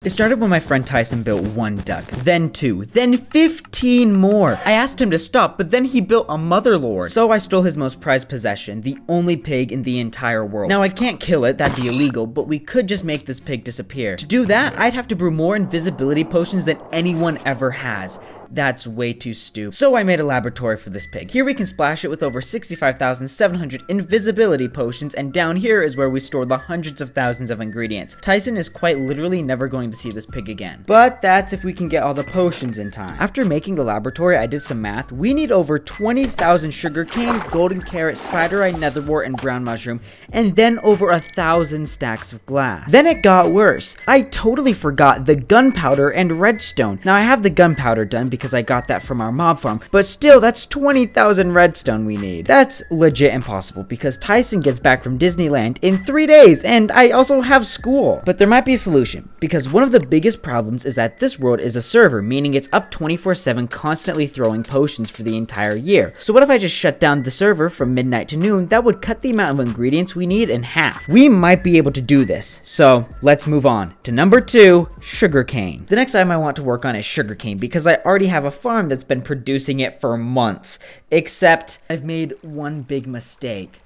It started when my friend Tyson built 1 duck, then 2, then 15 more. I asked him to stop, but then he built a motherlode. So I stole his most prized possession, the only pig in the entire world. Now I can't kill it, that'd be illegal, but we could just make this pig disappear. To do that, I'd have to brew more invisibility potions than anyone ever has. That's way too stupid. So I made a laboratory for this pig. Here we can splash it with over 65,700 invisibility potions, and down here is where we store the hundreds of thousands of ingredients. Tyson is quite literally never going to see this pig again. But that's if we can get all the potions in time. After making the laboratory, I did some math. We need over 20,000 sugarcane, golden carrot, spider eye, netherwort, and brown mushroom, and then over 1,000 stacks of glass. Then it got worse. I totally forgot the gunpowder and redstone. Now I have the gunpowder done because I got that from our mob farm, but still, that's 20,000 redstone we need. That's legit impossible because Tyson gets back from Disneyland in 3 days, and I also have school. But there might be a solution, because one of the biggest problems is that this world is a server, meaning it's up 24/7 constantly throwing potions for the entire year. So what if I just shut down the server from midnight to noon? That would cut the amount of ingredients we need in half. We might be able to do this, so let's move on to number 2, sugarcane. The next item I want to work on is sugarcane because I already have a farm that's been producing it for months, except I've made one big mistake.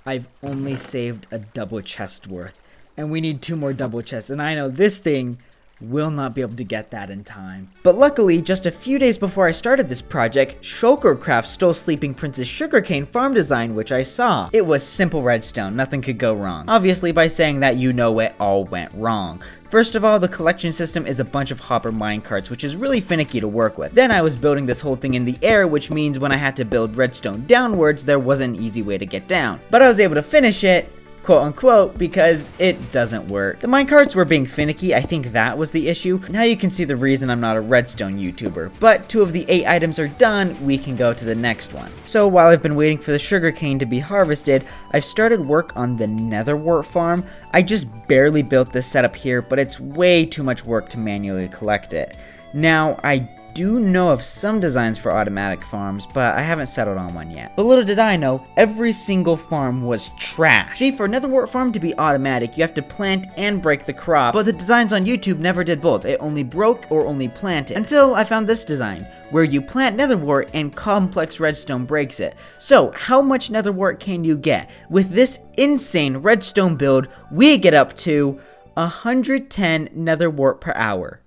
I've only saved a double chest worth, and we need 2 more double chests, and I know this thing will not be able to get that in time. But luckily, just a few days before I started this project, Shulkercraft stole Sleeping Prince's sugarcane farm design, which I saw. It was simple redstone, nothing could go wrong. Obviously, by saying that, you know it all went wrong. First of all, the collection system is a bunch of hopper minecarts, which is really finicky to work with. Then I was building this whole thing in the air, which means when I had to build redstone downwards, there wasn't an easy way to get down. But I was able to finish it, quote unquote, because it doesn't work. The minecarts were being finicky, I think that was the issue. Now you can see the reason I'm not a redstone YouTuber, but 2 of the 8 items are done, we can go to the next one. So while I've been waiting for the sugarcane to be harvested, I've started work on the netherwort farm. I just barely built this setup here, but it's way too much work to manually collect it. Now, I do know of some designs for automatic farms, but I haven't settled on one yet. But little did I know, every single farm was trash. See, for a netherwort farm to be automatic, you have to plant and break the crop, but the designs on YouTube never did both. It only broke or only planted, until I found this design, where you plant netherwort and complex redstone breaks it. So, how much netherwort can you get? With this insane redstone build, we get up to 110 netherwort per hour.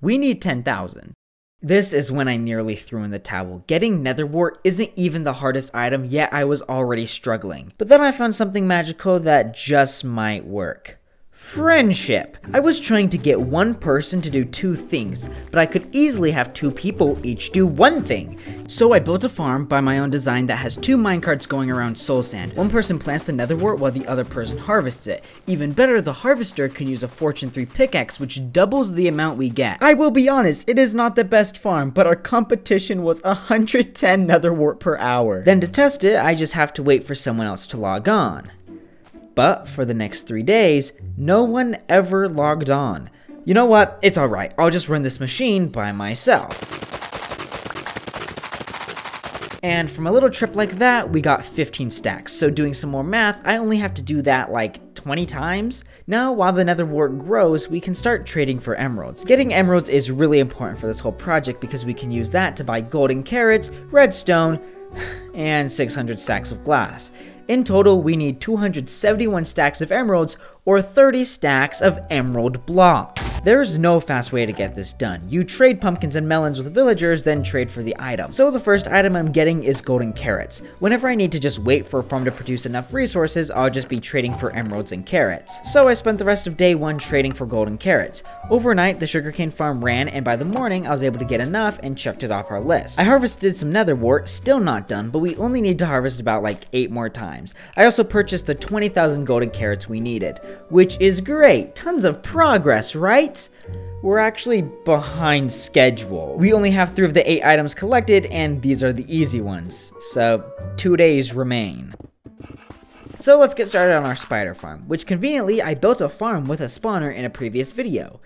We need 10,000. This is when I nearly threw in the towel. Getting netherwort isn't even the hardest item, yet I was already struggling. But then I found something magical that just might work. Friendship. I was trying to get one person to do 2 things, but I could easily have 2 people each do 1 thing. So I built a farm by my own design that has 2 minecarts going around soul sand. One person plants the netherwort while the other person harvests it. Even better, the harvester can use a fortune 3 pickaxe, which doubles the amount we get. I will be honest, it is not the best farm, but our competition was 110 netherwort per hour. Then to test it, I just have to wait for someone else to log on. But for the next 3 days, no one ever logged on. You know what? It's alright. I'll just run this machine by myself. And from a little trip like that, we got 15 stacks. So doing some more math, I only have to do that like 20 times. Now, while the netherwort grows, we can start trading for emeralds. Getting emeralds is really important for this whole project because we can use that to buy golden carrots, redstone, and 600 stacks of glass. In total, we need 271 stacks of emeralds, or 30 stacks of emerald blocks. There's no fast way to get this done. You trade pumpkins and melons with villagers, then trade for the item. So the first item I'm getting is golden carrots. Whenever I need to just wait for a farm to produce enough resources, I'll just be trading for emeralds and carrots. So I spent the rest of day 1 trading for golden carrots. Overnight, the sugarcane farm ran, and by the morning, I was able to get enough and checked it off our list. I harvested some netherwort, still not done, but we only need to harvest about like 8 more times. I also purchased the 20,000 golden carrots we needed, which is great. Tons of progress, right? We're actually behind schedule. We only have 3 of the 8 items collected, and these are the easy ones. So 2 days remain. So let's get started on our spider farm, which conveniently I built a farm with a spawner in a previous video.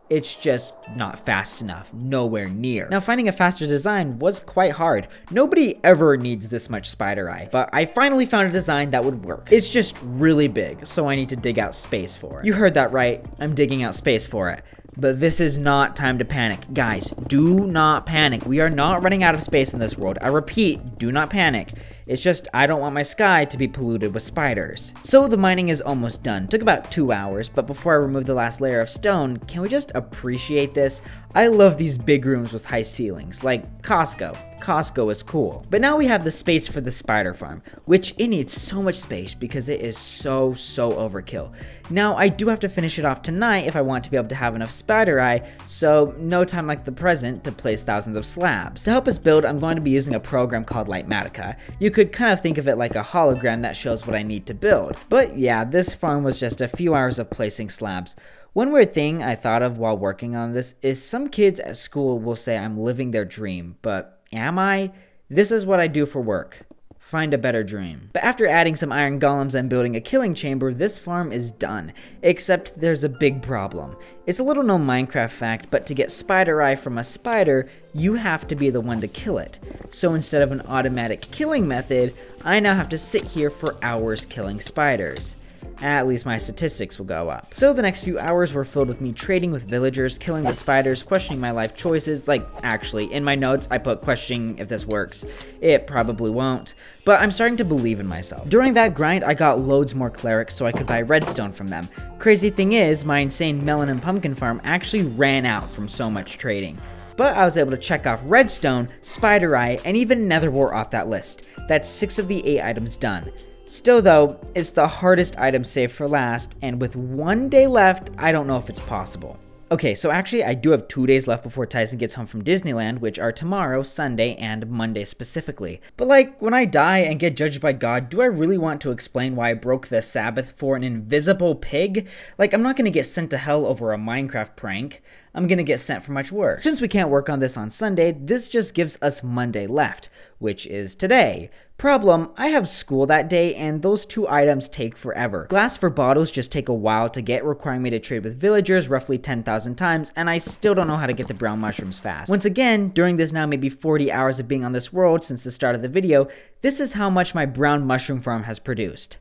It's just not fast enough, nowhere near. Now finding a faster design was quite hard. Nobody ever needs this much spider eye, but I finally found a design that would work. It's just really big, so I need to dig out space for it. You heard that right, I'm digging out space for it. But this is not time to panic. Guys, do not panic. We are not running out of space in this world. I repeat, do not panic. It's just I don't want my sky to be polluted with spiders. So the mining is almost done. Took about 2 hours, but before I remove the last layer of stone, can we just appreciate this? I love these big rooms with high ceilings, like Costco. Costco is cool. But now we have the space for the spider farm, which it needs so much space because it is so overkill. Now I do have to finish it off tonight if I want to be able to have enough spider eye, so no time like the present to place thousands of slabs. To help us build, I'm going to be using a program called Litematica. You could kind of think of it like a hologram that shows what I need to build. But yeah, this farm was just a few hours of placing slabs. One weird thing I thought of while working on this is some kids at school will say I'm living their dream, but am I? This is what I do for work. Find a better dream. But after adding some iron golems and building a killing chamber, this farm is done. Except there's a big problem. It's a little known Minecraft fact, but to get spider eye from a spider, you have to be the one to kill it. So instead of an automatic killing method, I now have to sit here for hours killing spiders. At least my statistics will go up. So the next few hours were filled with me trading with villagers, killing the spiders, questioning my life choices. Like, actually, in my notes, I put questioning if this works. It probably won't, but I'm starting to believe in myself. During that grind, I got loads more clerics so I could buy redstone from them. Crazy thing is, my insane melon and pumpkin farm actually ran out from so much trading. But I was able to check off redstone, spider eye, and even nether wart off that list. That's 6 of the 8 items done. Still though, it's the hardest item saved for last, and with 1 day left, I don't know if it's possible. Okay, so actually I do have 2 days left before Tyson gets home from Disneyland, which are tomorrow, Sunday, and Monday specifically. But like, when I die and get judged by God, do I really want to explain why I broke the Sabbath for an invisible pig? Like, I'm not gonna get sent to hell over a Minecraft prank. I'm gonna get sent for much worse. Since we can't work on this on Sunday, this just gives us Monday left, which is today. Problem, I have school that day and those 2 items take forever. Glass for bottles just take a while to get, requiring me to trade with villagers roughly 10,000 times, and I still don't know how to get the brown mushrooms fast. Once again, during this now maybe 40 hours of being on this world since the start of the video, this is how much my brown mushroom farm has produced.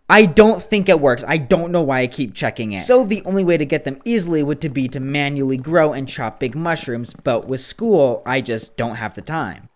I don't think it works. I don't know why I keep checking it. So the only way to get them easily would be to manually grow and chop big mushrooms, but with school, I just don't have the time.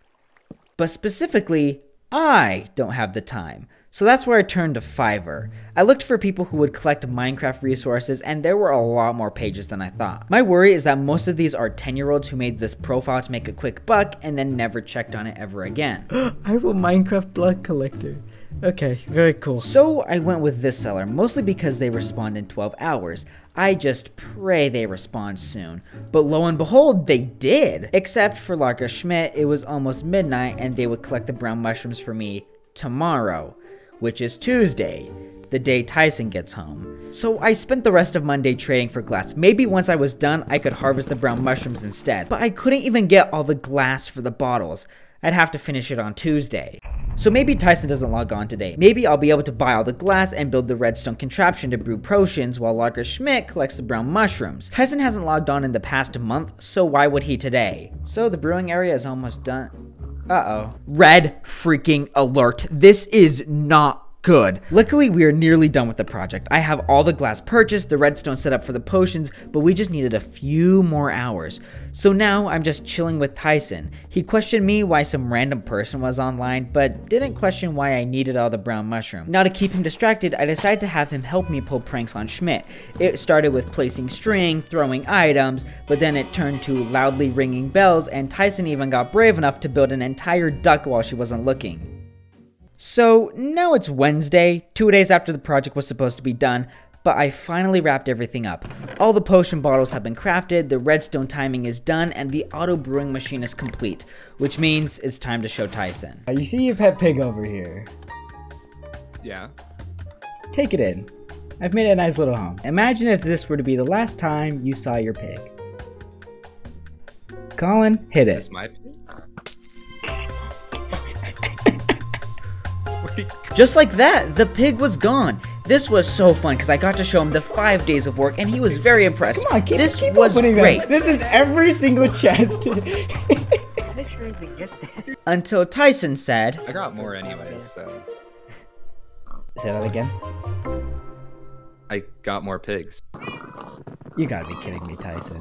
But specifically, I don't have the time. So that's where I turned to Fiverr. I looked for people who would collect Minecraft resources, and there were a lot more pages than I thought. My worry is that most of these are 10-year-olds who made this profile to make a quick buck and then never checked on it ever again. I'm a Minecraft blood collector. Okay, very cool. So I went with this seller, mostly because they respond in 12 hours. I just pray they respond soon. But lo and behold, they did! Except for Larka Schmidt, it was almost midnight and they would collect the brown mushrooms for me tomorrow, which is Tuesday, the day Tyson gets home. So I spent the rest of Monday trading for glass. Maybe once I was done, I could harvest the brown mushrooms instead. But I couldn't even get all the glass for the bottles. I'd have to finish it on Tuesday. So maybe Tyson doesn't log on today. Maybe I'll be able to buy all the glass and build the redstone contraption to brew potions while Larka Schmidt collects the brown mushrooms. Tyson hasn't logged on in the past month, so why would he today? So the brewing area is almost done. Uh-oh. Red freaking alert. This is not good. Luckily, we are nearly done with the project. I have all the glass purchased, the redstone set up for the potions, but we just needed a few more hours. So now I'm just chilling with Tyson. He questioned me why some random person was online, but didn't question why I needed all the brown mushroom. Now to keep him distracted, I decided to have him help me pull pranks on Schmidt. It started with placing string, throwing items, but then it turned to loudly ringing bells, and Tyson even got brave enough to build an entire duck while she wasn't looking. So now it's Wednesday, 2 days after the project was supposed to be done, but I finally wrapped everything up. All the potion bottles have been crafted, the redstone timing is done, and the auto brewing machine is complete, which means it's time to show Tyson. You see your pet pig over here? Yeah. Take it in. I've made it a nice little home. Imagine if this were to be the last time you saw your pig. Colin, hit it. Is this my pig? Just like that, the pig was gone. This was so fun because I got to show him the 5 days of work and he was very impressed. Come on, keep was opening great. Them. This is every single chest. Until Tyson said, I got more anyways, so. Say that again. I got more pigs. You gotta be kidding me, Tyson.